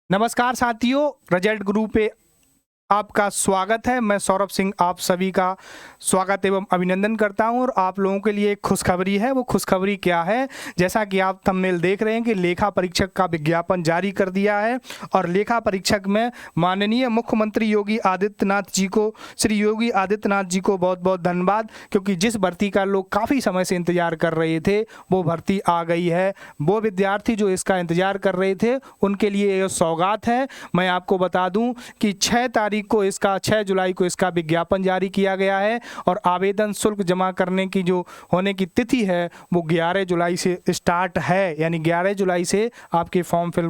नमस्कार साथियों, रिजल्ट गुरु पे आपका स्वागत है। मैं सौरभ सिंह आप सभी का स्वागत एवं अभिनंदन करता हूं। और आप लोगों के लिए एक खुशखबरी है। वो खुशखबरी क्या है? जैसा कि आप थंबनेल देख रहे हैं कि लेखा परीक्षक का विज्ञापन जारी कर दिया है और लेखा परीक्षक में माननीय मुख्यमंत्री योगी आदित्यनाथ जी को, श्री योगी आदित्यनाथ जी को बहुत बहुत धन्यवाद, क्योंकि जिस भर्ती का लोग काफ़ी समय से इंतजार कर रहे थे वो भर्ती आ गई है। वो विद्यार्थी जो इसका इंतजार कर रहे थे उनके लिए ये सौगात है। मैं आपको बता दूं कि 6 जुलाई को इसका विज्ञापन जारी किया गया है और आवेदन शुल्क जमा करने की जो होने की तिथि है वो 11 जुलाई से स्टार्ट है। यानी 11 जुलाई से आपके फॉर्म फिल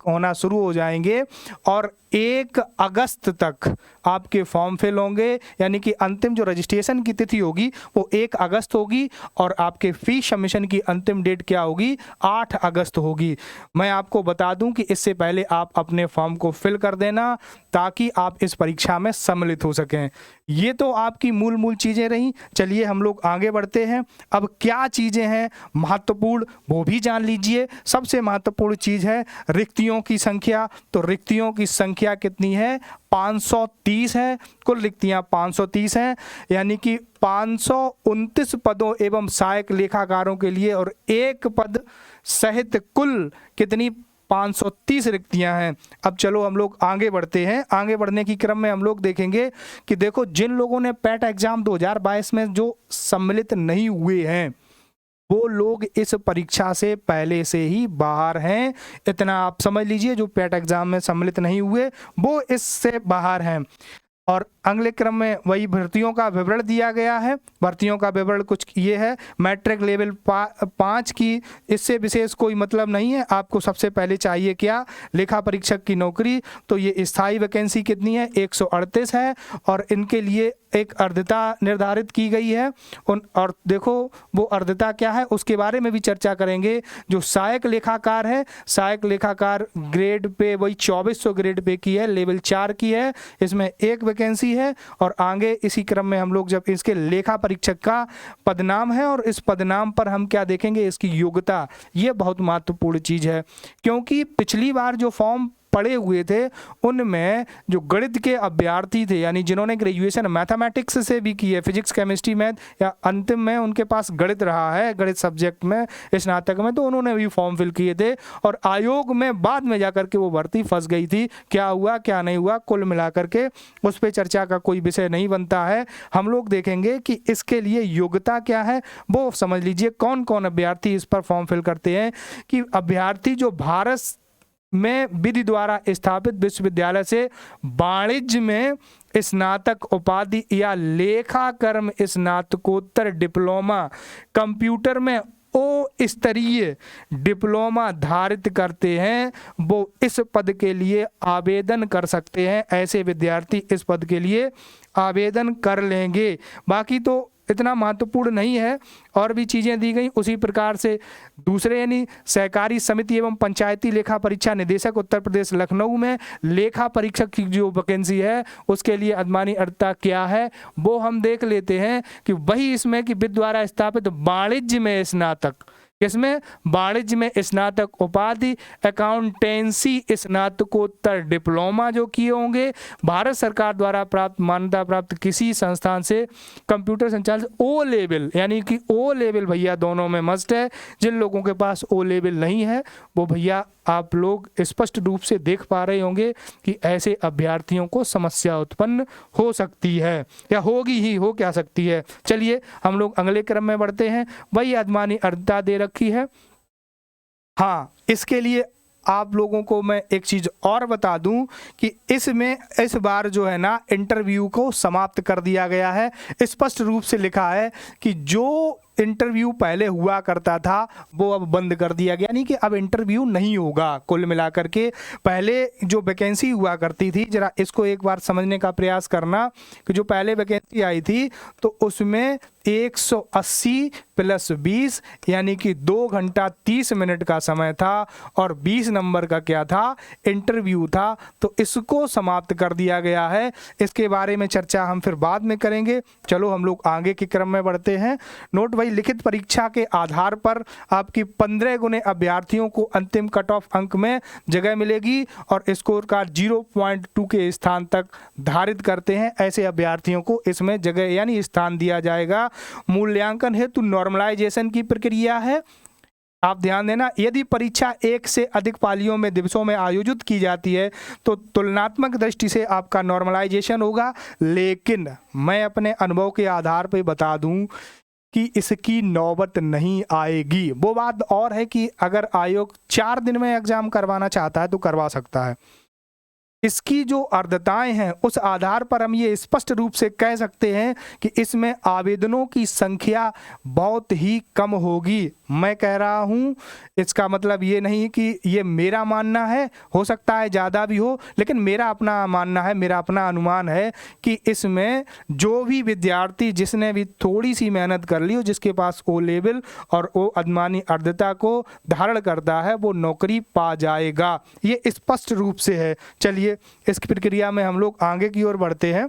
होना शुरू हो जाएंगे और 1 अगस्त तक आपके फॉर्म फिल होंगे। यानी कि अंतिम जो रजिस्ट्रेशन की तिथि होगी वो 1 अगस्त होगी और आपके फीस सबमिशन की अंतिम डेट क्या होगी? 8 अगस्त होगी। मैं आपको बता दूं कि इससे पहले आप अपने फॉर्म को फिल कर देना ताकि आप इस परीक्षा में सम्मिलित हो सकें। ये तो आपकी मूल चीज़ें रहीं। चलिए हम लोग आगे बढ़ते हैं। अब क्या चीज़ें हैं महत्वपूर्ण वो भी जान लीजिए। सबसे महत्वपूर्ण चीज़ है रिक्तियों की संख्या। तो रिक्तियों की संख्या कितनी है? 530 है। कुल रिक्तियां 530 हैं। यानी कि 529 पदों एवं सहायक लेखाकारों के लिए और 1 पद सहित कुल कितनी? 530 रिक्तियां हैं। अब चलो हम लोग आगे बढ़ते हैं। आगे बढ़ने की क्रम में हम लोग देखेंगे कि देखो, जिन लोगों ने पैट एग्जाम 2022 में जो सम्मिलित नहीं हुए हैं वो लोग इस परीक्षा से पहले से ही बाहर हैं। इतना आप समझ लीजिए, जो पैट एग्जाम में सम्मिलित नहीं हुए वो इससे बाहर हैं। और अगले क्रम में वही भर्तियों का विवरण दिया गया है। भर्तियों का विवरण कुछ ये है। मैट्रिक लेवल 5 की, इससे विशेष कोई मतलब नहीं है। आपको सबसे पहले चाहिए क्या? लेखा परीक्षक की नौकरी। तो ये स्थायी वैकेंसी कितनी है? 138 है और इनके लिए एक अर्हता निर्धारित की गई है। और देखो वो अर्हता क्या है उसके बारे में भी चर्चा करेंगे। जो सहायक लेखाकार है, सहायक लेखाकार ग्रेड पे वही 2400 ग्रेड पे की है, लेवल 4 की है। इसमें 1 वैकेंसी है। और आगे इसी क्रम में हम लोग जब इसके लेखा परीक्षक का पदनाम है और इस पदनाम पर हम क्या देखेंगे? इसकी योग्यता। ये बहुत महत्वपूर्ण चीज़ है, क्योंकि पिछली बार जो फॉर्म पड़े हुए थे उनमें जो गणित के अभ्यर्थी थे, यानी जिन्होंने ग्रेजुएशन मैथमेटिक्स से भी की है, फिजिक्स केमिस्ट्री मैथ, या अंतिम में उनके पास गणित रहा है, गणित सब्जेक्ट में स्नातक में, तो उन्होंने भी फॉर्म फिल किए थे। और आयोग में बाद में जाकर के वो भर्ती फंस गई थी। क्या हुआ क्या नहीं हुआ, कुल मिलाकर के उस पर चर्चा का कोई विषय नहीं बनता है। हम लोग देखेंगे कि इसके लिए योग्यता क्या है वो समझ लीजिए। कौन कौन अभ्यर्थी इस पर फॉर्म फिल करते हैं? कि अभ्यर्थी जो भारत में विधि द्वारा स्थापित विश्वविद्यालय से वाणिज्य में स्नातक उपाधि या लेखाकर्म स्नातकोत्तर डिप्लोमा, कंप्यूटर में ओ स्तरीय डिप्लोमा धारित करते हैं, वो इस पद के लिए आवेदन कर सकते हैं। ऐसे विद्यार्थी इस पद के लिए आवेदन कर लेंगे। बाकी तो इतना महत्वपूर्ण नहीं है, और भी चीज़ें दी गई उसी प्रकार से। दूसरे यानी सहकारी समिति एवं पंचायती लेखा परीक्षा निदेशक उत्तर प्रदेश लखनऊ में लेखा परीक्षक की जो वैकेंसी है उसके लिए अधिमानी अर्हता क्या है वो हम देख लेते हैं। कि वही इसमें कि विधि द्वारा स्थापित वाणिज्य में स्नातक, इसमें वाणिज्य में स्नातक उपाधि, अकाउंटेंसी स्नातकोत्तर डिप्लोमा जो किए होंगे, भारत सरकार द्वारा प्राप्त मान्यता प्राप्त किसी संस्थान से कंप्यूटर संचालित ओ लेवल, यानी कि ओ लेवल भैया दोनों में मस्ट है। जिन लोगों के पास ओ लेवल नहीं है वो भैया आप लोग स्पष्ट रूप से देख पा रहे होंगे कि ऐसे अभ्यर्थियों को समस्या उत्पन्न हो सकती है, या होगी ही, हो क्या सकती है। चलिए हम लोग अगले क्रम में बढ़ते हैं। वही अधिमानी अर्हता दे रखी है। हाँ, इसके लिए आप लोगों को मैं एक चीज़ और बता दूं कि इसमें इस बार जो है ना इंटरव्यू को समाप्त कर दिया गया है। स्पष्ट रूप से लिखा है कि जो इंटरव्यू पहले हुआ करता था वो अब बंद कर दिया गया, यानी कि अब इंटरव्यू नहीं होगा। कुल मिलाकर के पहले जो वैकेंसी हुआ करती थी, जरा इसको एक बार समझने का प्रयास करना कि जो पहले वैकेंसी आई थी तो उसमें 180 + 20 यानी कि 2 घंटा 30 मिनट का समय था और 20 नंबर का क्या था, इंटरव्यू था। तो इसको समाप्त कर दिया गया है। इसके बारे में चर्चा हम फिर बाद में करेंगे। चलो हम लोग आगे के क्रम में बढ़ते हैं। नोट भाई, लिखित परीक्षा के आधार पर आपकी 15 गुने अभ्यर्थियों को अंतिम कट ऑफ अंक में जगह मिलेगी और स्कोर कार्ड 0.2 के स्थान तक धारित करते हैं ऐसे अभ्यर्थियों को इसमें जगह यानी स्थान दिया जाएगा। मूल्यांकन हेतु नॉर्मलाइजेशन की प्रक्रिया है। आप ध्यान देना, यदि परीक्षा एक से अधिक पालियों में दिवसों में आयोजित की जाती है तो तुलनात्मक दृष्टि से आपका नॉर्मलाइजेशन होगा। लेकिन मैं अपने अनुभव के आधार पर बता दूं कि इसकी नौबत नहीं आएगी। वो बात और है कि अगर आयोग 4 दिन में एग्जाम करवाना चाहता है तो करवा सकता है। इसकी जो अर्धताएं हैं उस आधार पर हम ये स्पष्ट रूप से कह सकते हैं कि इसमें आवेदनों की संख्या बहुत ही कम होगी। मैं कह रहा हूँ, इसका मतलब ये नहीं कि ये मेरा मानना है, हो सकता है ज़्यादा भी हो, लेकिन मेरा अपना मानना है, मेरा अपना अनुमान है कि इसमें जो भी विद्यार्थी जिसने भी थोड़ी सी मेहनत कर ली हो, जिसके पास ओ लेवल और ओ अधिमानी अर्धता को धारण करता है, वो नौकरी पा जाएगा। ये स्पष्ट रूप से है। चलिए इस प्रक्रिया में हम लोग आगे की ओर बढ़ते हैं।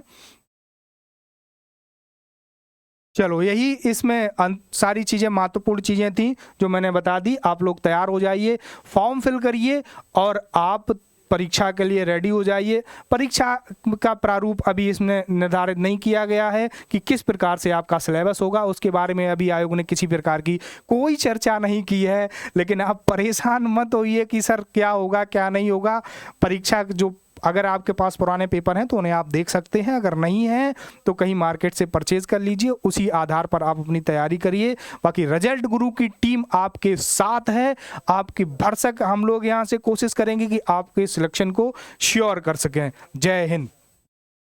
चलो, यही इसमें सारी चीज़ें महत्वपूर्ण चीज़ें थी जो मैंने बता दी। आप लोग तैयार हो जाइए, फॉर्म फिल करिए और आप परीक्षा के लिए रेडी हो जाइए। परीक्षा का प्रारूप अभी इसमें निर्धारित नहीं किया गया है कि किस प्रकार से आपका सिलेबस होगा। उसके बारे में अभी आयोग ने किसी प्रकार की कोई चर्चा नहीं की है। लेकिन आप परेशान मत होइए कि सर क्या होगा क्या नहीं होगा। परीक्षा जो अगर आपके पास पुराने पेपर हैं तो उन्हें आप देख सकते हैं, अगर नहीं है तो कहीं मार्केट से परचेज कर लीजिए। उसी आधार पर आप अपनी तैयारी करिए। बाकी रिजल्ट गुरु की टीम आपके साथ है। आपकी भरसक हम लोग यहाँ से कोशिश करेंगे कि आपके सिलेक्शन को श्योर कर सकें। जय हिंद।